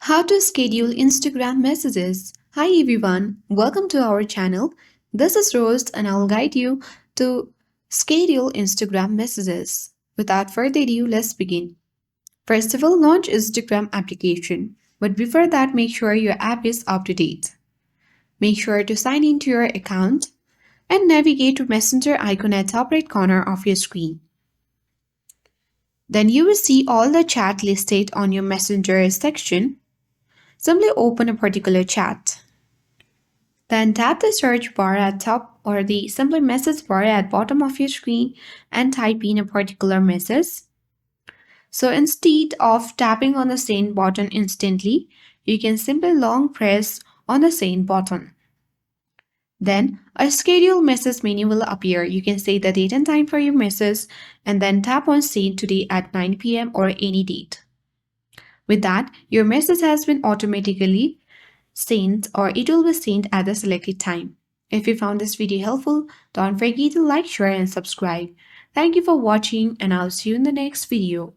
How to schedule Instagram messages. Hi everyone, welcome to our channel. This is Rose and I'll guide you to schedule Instagram messages. Without further ado, let's begin. First of all, launch Instagram application. But before that, make sure your app is up to date. Make sure to sign into your account and navigate to Messenger icon at top right corner of your screen. Then you will see all the chat listed on your Messenger section. Simply open a particular chat. Then tap the search bar at top or the simply message bar at bottom of your screen and type in a particular message. So instead of tapping on the send button instantly, you can simply long press on the send button. Then a schedule message menu will appear. You can say the date and time for your message and then tap on send today at 9 p.m. or any date. With that, your message has been automatically sent or it will be sent at the selected time. If you found this video helpful, don't forget to like, share and subscribe. Thank you for watching and I'll see you in the next video.